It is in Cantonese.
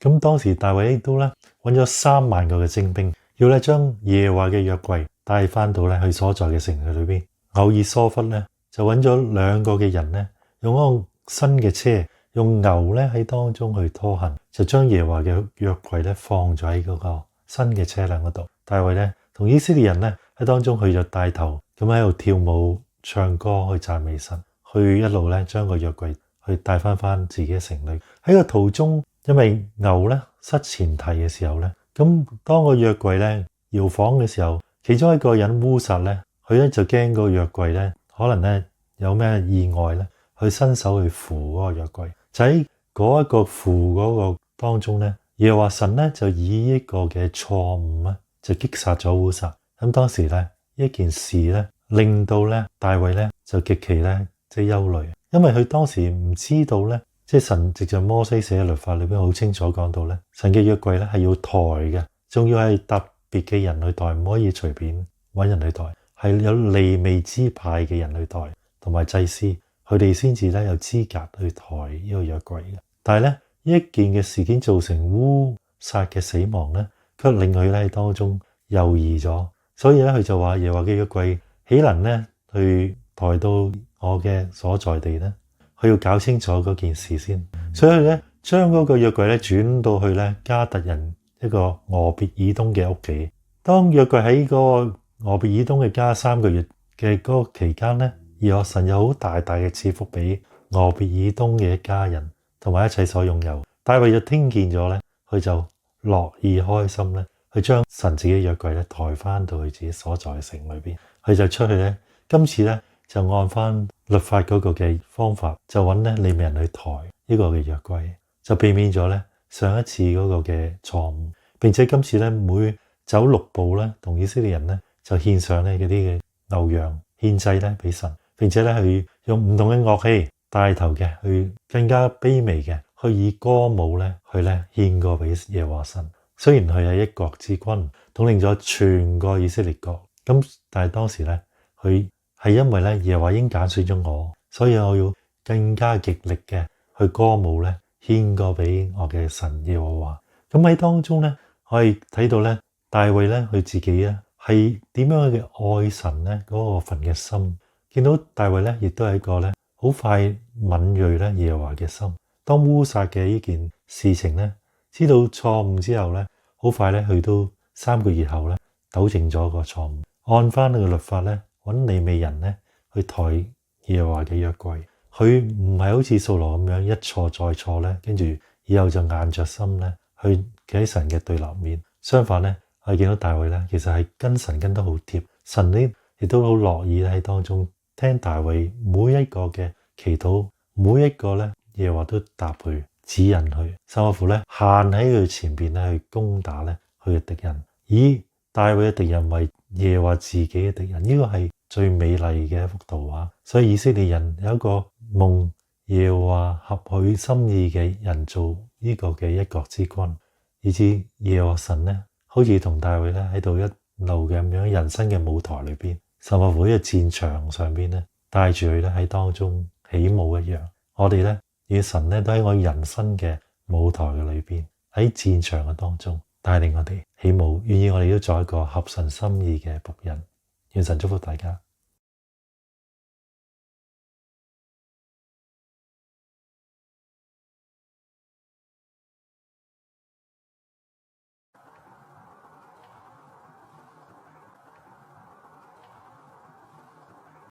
咁當時大衛亦都咧揾咗3萬個嘅精兵，要咧將耶和華嘅約櫃帶翻到咧佢所在嘅城嘅裏邊。偶爾疏忽咧就揾咗2個嘅人咧，用一個新嘅車，用牛咧喺當中去拖行，就將耶和華嘅約櫃咧放咗喺嗰個新嘅車輛嗰度。大衛咧同以色列人咧喺當中佢就帶頭咁喺度跳舞唱歌去讚美神，去一路咧將個約櫃去帶翻自己嘅城裏。喺個途中，因為牛咧失前蹄嘅時候咧，咁當個約櫃咧搖晃嘅時候，其中一個人烏撒咧，佢咧就驚個約櫃咧可能咧有咩意外咧，去伸手去扶嗰個約櫃。就喺嗰一個扶嗰個當中咧，耶和華神咧就以一個嘅錯誤咧就擊殺咗烏撒。咁當時咧呢件事咧令到咧大衛咧就極其咧即係憂慮，因為佢當時唔知道咧，即係神藉着摩西寫嘅律法裏邊好清楚講到咧，神嘅約櫃咧係要抬嘅，仲要係特別嘅人去抬，唔可以隨便揾人去抬，係有利未支派嘅人去抬，同埋祭司，佢哋先至咧有資格去抬呢個約櫃嘅。但係咧呢一件嘅事件造成烏撒嘅死亡咧，卻令佢咧當中猶豫咗，所以咧佢就話耶和華嘅約櫃豈能咧去抬到我嘅所在地咧？佢要搞清楚嗰件事先，所以咧將嗰個約櫃咧轉到去咧加特人一個俄別以東嘅屋企。當約櫃喺個俄別以東嘅家3個月嘅嗰個期間咧，耶和華神有好大大嘅賜福俾俄別以東嘅一家人同埋一切所擁有。大衛就聽見咗咧，佢就樂意開心咧，去將神自己約櫃咧抬翻到佢自己所在城裏邊。佢就出去咧，今次咧就按翻律法嗰個嘅方法，就揾咧利未人去抬呢個嘅約櫃，就避免咗咧上一次嗰個嘅錯誤。並且今次咧每走6步咧，同以色列人咧就獻上咧嗰啲嘅牛羊獻祭咧俾神，並且咧去用唔同嘅樂器帶頭嘅，去更加卑微嘅，去以歌舞咧去咧獻過俾耶和華神。雖然佢係一國之君，統領咗全個以色列國，咁但係當時咧佢係因為咧耶和華已經揀選咗我，所以我要更加極力嘅去歌舞咧獻過俾我嘅神耶和華。咁喺當中咧可以睇到咧大衛咧佢自己咧係點樣嘅愛神咧嗰個份嘅心。見到大衛咧亦都係一個咧好快敏銳咧耶和華嘅心。當烏撒嘅呢件事情咧知道錯誤之後咧，好快咧去到3個月後咧糾正咗個錯誤，按翻呢個律法咧揾利未人咧去抬耶和華嘅約櫃。佢唔係好似掃羅咁樣一錯再錯咧，跟住以後就硬着心咧去企喺神嘅對立面。相反咧，我哋見到大衛咧其實係跟神跟得好貼，神呢亦都好樂意喺當中聽大衛每一個嘅祈禱，每一個咧耶和華都答佢指引佢，甚至乎咧行喺佢前邊咧去攻打咧佢嘅敵人，以大衛嘅敵人為耶和華自己嘅敵人。呢個係最美麗嘅一幅圖畫。所以以色列人有一個蒙耶和華合佢心意嘅人做呢個嘅一國之君，以至耶和華神咧好似同大衛咧喺度一路嘅咁樣人生嘅舞台裏邊，甚至乎喺個戰場上邊咧帶住佢咧喺當中起舞一樣。我哋咧與神咧都喺我人生嘅舞台嘅裏邊，喺戰場嘅當中帶領我哋起舞，願意我哋都做一個合神心意嘅僕人。願神祝福大家。